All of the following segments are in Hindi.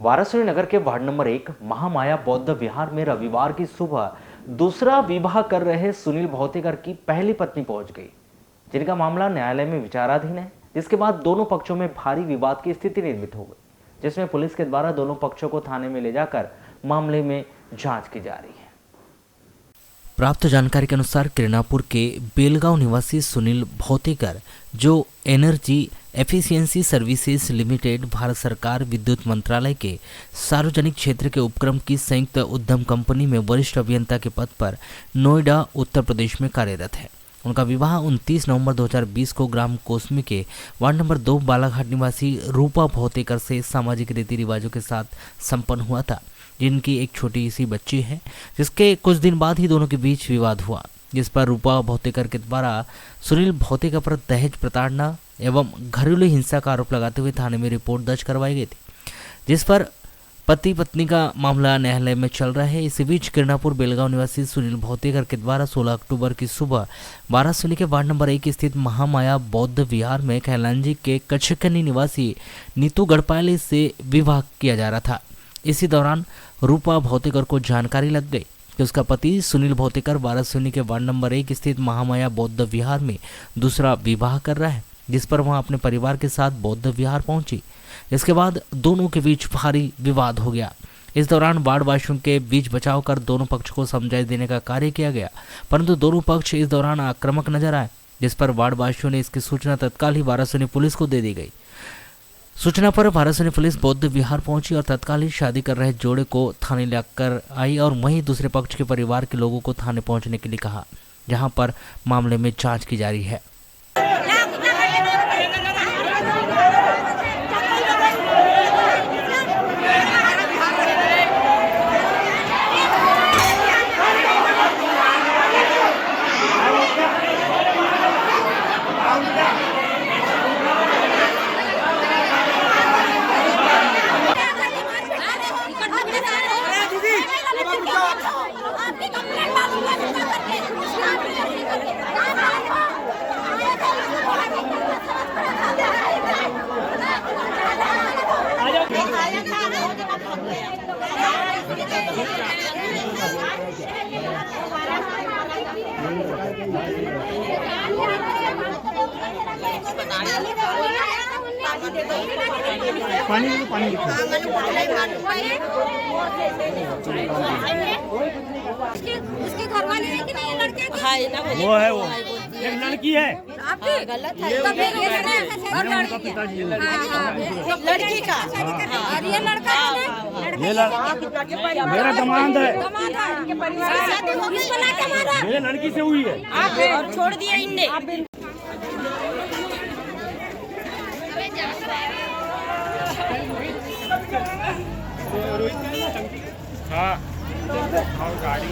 वाराणसी नगर के वार्ड नंबर 1 महामाया बौद्ध विहार में रविवार की सुबह दूसरा विवाह कर रहे सुनील भौतेकर की पहली पत्नी पहुंच गई, जिनका मामला न्यायालय में विचाराधीन है। जिसके बाद दोनों पक्षों में भारी विवाद की स्थिति निर्मित हो गई, जिसमें पुलिस के द्वारा दोनों पक्षों को थाने में ले जाकर मामले में जांच की जा रही है। प्राप्त जानकारी के अनुसार किरणापुर के बेलगांव निवासी सुनील भौतेकर, जो energy efficiency services limited Bharat सरकार विद्युत मंत्रालय के सार्वजनिक क्षेत्र के उपक्रम की संयुक्त उद्यम कंपनी में वरिष्ठ अभियंता के पद पर नोएडा उत्तर प्रदेश में कार्यरत है। उनका विवाह 29 नवंबर 2020 को ग्राम कोसमी के वार्ड नंबर 2 बालाघाट निवासी रूपा भौतेकर से सामाजिक रीति रिवाजों के साथ संपन्न हुआ था, जिनकी एक छोटी सी बच्ची है। जिसके कुछ दिन बाद ही दोनों के बीच विवाद हुआ, जिस पर रूपा भौतेकर के द्वारा सुनील भौतेकर पर दहेज प्रताड़ना एवं घरेलू हिंसा का आरोप लगाते हुए थाने में रिपोर्ट दर्ज करवाई गई थी, जिस पर पति पत्नी का मामला न्यायालय में चल रहा है। इसी बीच किरणापुर बेलगांव निवासी सुनील भौतेकर के द्वारा 16 अक्टूबर की सुबह वाराणसी के वार्ड नंबर 1 स्थित महामाया बौद्ध विहार में कैलांजी के कच्छकनी निवासी नीतू गढ़पाले से विवाह किया जा रहा था। इसी दौरान रूपा भौतेकर को जानकारी लग गई कि उसका पति सुनील भौतेकर वाराणसी के वार्ड नंबर 1 स्थित महामाया बौद्ध विहार में दूसरा विवाह कर रहा है, जिस पर वहां अपने परिवार के साथ बौद्ध विहार पहुंची। इसके बाद दोनों के बीच भारी विवाद हो गया। इस दौरान वार्ड वासियों के बीच बचाव कर दोनों पक्ष को समझाइश देने का कार्य किया गया, परंतु दोनों पक्ष इस दौरान आक्रामक नजर आए, जिस पर वार्ड वासियों ने इसकी सूचना तत्काल ही वाराणसी पुलिस को दे दी गई। सूचना पर वाराणसी पुलिस बौद्ध विहार पहुंची और तत्काल ही शादी कर रहे जोड़े को थाने लाकर आई और वहीं दूसरे पक्ष के परिवार के लोगों को थाने पहुंचने के लिए कहा, जहां पर मामले में जांच की जा रही है। उसके घर वाले हैं कि नहीं, लड़के वो है, वो एक लड़की है। आपकी गलत है तो फिर और लड़की लड़की का और ये लड़का ये मेरा दमाद है, मेरे लड़की से हुई है और छोड़ दिया इनने। हाँ और गाड़ी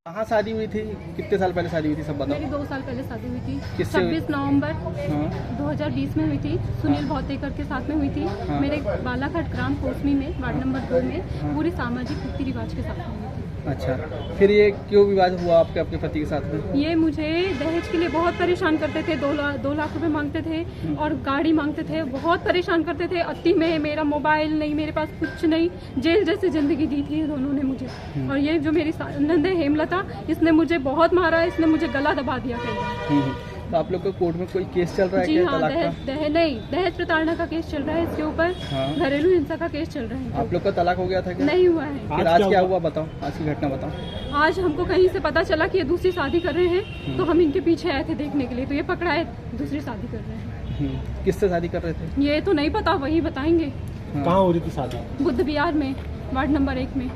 कहाँ शादी हुई थी, कितने साल पहले शादी हुई थी, सब बताओ। मेरी 2 साल पहले शादी हुई थी। किससे 26 नवंबर हाँ 2020 में हुई थी। सुनील भौतेकर के साथ में हुई थी। हाँ। मेरे बालाघाट ग्राम कोसमी में वार्ड नंबर 2 में पूरी सामाजिक रीति रिवाज के साथ में हुई थी। अच्छा, फिर ये क्यों विवाद हुआ आपके अपने पति के साथ में? ये मुझे दहेज के लिए बहुत परेशान करते थे। 2 लाख रुपए मांगते थे और गाड़ी मांगते थे, बहुत परेशान करते थे। अति में मेरा मोबाइल नहीं, मेरे पास कुछ नहीं, जेल जैसी जिंदगी दी थी दोनों ने मुझे। और ये जो मेरी नंद है हेमलता, इसने मुझे बहुत मारा, इसने मुझे गला दबा दिया कई बार। तो आप लोग का कोर्ट में कोई केस चल रहा है? जी क्या हाँ, तलाक का? दहेज प्रताड़ना का केस चल रहा है इसके ऊपर। हाँ। घरेलू हिंसा का केस चल रहा है। आप लोग का तलाक हो गया था क्या? नहीं हुआ है। फिर आज क्या हुआ बताओ, आज की घटना बताओ। आज हमको कहीं से पता चला कि ये दूसरी शादी कर रहे हैं, तो हम इनके पीछे आए थे देखने के लिए, तो ये पकड़ाए दूसरी शादी कर रहे हैं। किससे शादी कर रहे थे? ये तो नहीं पता, वही बताएंगे। कहाँ हो रही थी शादी? बुद्ध विहार में, वार्ड नंबर 1 में।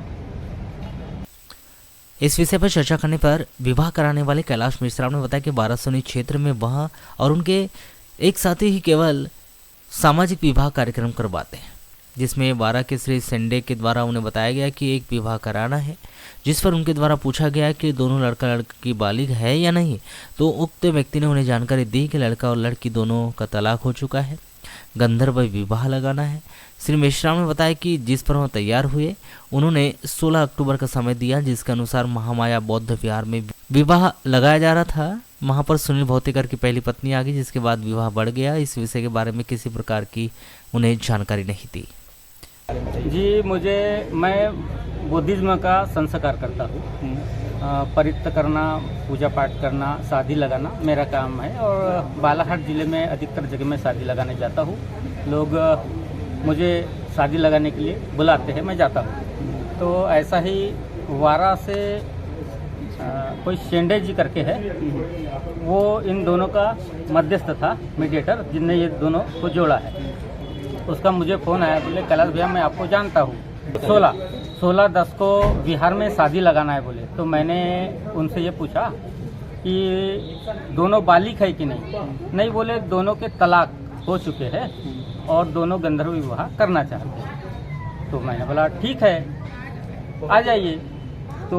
इस विषय पर चर्चा करने पर विवाह कराने वाले कैलाश मिश्रा ने बताया कि वाराणसी क्षेत्र में वह और उनके एक साथी ही केवल सामाजिक विवाह कार्यक्रम करवाते हैं, जिसमें वारा के श्री संडे के द्वारा उन्हें बताया गया कि एक विवाह कराना है, जिस पर उनके द्वारा पूछा गया कि दोनों लड़का लड़की बालिग है या नहीं, तो उक्त व्यक्ति ने उन्हें जानकारी दी कि लड़का और लड़की दोनों का तलाक हो चुका है, गंधर्व विवाह लगाना है। श्री मिश्रा ने बताया कि जिस पर वह तैयार हुए, उन्होंने 16 अक्टूबर का समय दिया, जिसके अनुसार महामाया बौद्ध विहार में विवाह लगाया जा रहा था। वहां पर सुनील भौतेकर की पहली पत्नी आ गई, जिसके बाद विवाह बढ़ गया। इस विषय के बारे में किसी प्रकार की उन्हें जानकारी नहीं थी। जी मैं बुद्धिज्म का संस्कार करता हूँ। परित्र करना, पूजा पाठ करना, शादी लगाना मेरा काम है और बालाघाट ज़िले में अधिकतर जगह मैं शादी लगाने जाता हूँ। लोग मुझे शादी लगाने के लिए बुलाते हैं, मैं जाता हूँ। तो ऐसा ही वारा से कोई शेंडे जी करके है, वो इन दोनों का मध्यस्थ था, मीडिएटर, जिनने ये दोनों को जोड़ा है। उसका मुझे फ़ोन आया, बोले कैलाश भैया मैं आपको जानता हूँ, 16/10 को बिहार में शादी लगाना है बोले। तो मैंने उनसे ये पूछा कि दोनों बालिग है कि नहीं बोले दोनों के तलाक हो चुके हैं और दोनों गंधर्व विवाह करना चाहते हैं। तो मैंने बोला ठीक है आ जाइए। तो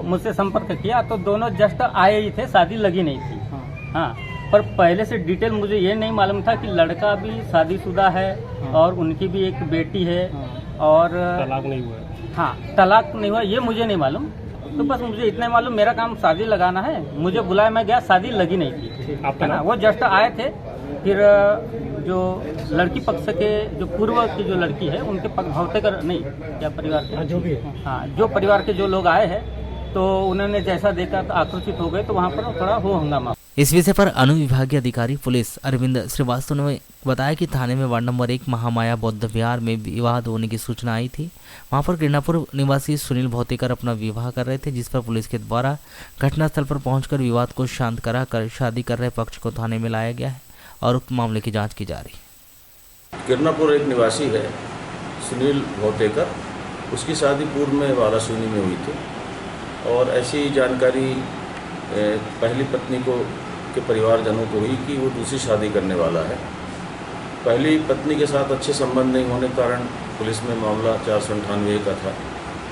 मुझसे संपर्क किया तो दोनों जस्ट आए ही थे, शादी लगी नहीं थी। हाँ, पर पहले से डिटेल मुझे ये नहीं मालूम था कि लड़का भी शादीशुदा है और उनकी भी एक बेटी है और तलाक नहीं हुआ। हाँ, तलाक नहीं हुआ ये मुझे नहीं मालूम। तो बस मुझे इतना मालूम मेरा काम शादी लगाना है। मुझे बुलाया, मैं गया, शादी लगी नहीं थी। आपका नाम? वो जस्ट आए थे। फिर जो लड़की पक्ष के जो पूर्व की जो लड़की है उनके भौतेकर नहीं क्या परिवार के जो भी है, हाँ जो परिवार के जो लोग आए हैं तो उन्होंने जैसा देखा तो आक्रोशित हो गए, तो वहाँ पर थोड़ा हो हंगामा। इस विषय पर अनुविभागीय अधिकारी पुलिस अरविंद श्रीवास्तव ने बताया कि थाने में वार्ड नंबर 1 महामाया बौद्ध विहार में विवाद होने की सूचना आई थी। वहां पर किरणापुर निवासी सुनील भौतेकर अपना विवाह कर रहे थे, जिस पर पुलिस के द्वारा घटनास्थल पर पहुंचकर विवाद को शांत कराकर शादी कर रहे पक्ष को थाने में लाया गया है और उक्त मामले की जाँच की जा रही है। किरणापुर एक निवासी है सुनील भौतेकर, उसकी शादी पूर्व में वालासुनी में हुई थी और ऐसी जानकारी पहली पत्नी के परिवारजनों को हुई कि वो दूसरी शादी करने वाला है। पहली पत्नी के साथ अच्छे संबंध नहीं होने के कारण पुलिस में मामला 498 का था,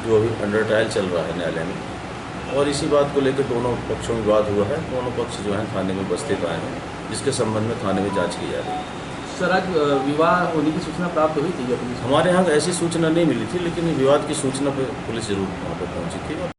जो अभी अंडर ट्रायल चल रहा है न्यायालय में। और इसी बात को लेकर दोनों पक्षों में विवाद हुआ है। दोनों पक्ष जो हैं थाने में उपस्थित आए हैं, जिसके संबंध में थाने में जांच की जा रही है। सर आज विवाह होने की सूचना प्राप्त हुई थी? हमारे यहाँ ऐसी सूचना नहीं मिली थी, लेकिन विवाद की सूचना पर पुलिस जरूर वहाँ पर पहुँची थी।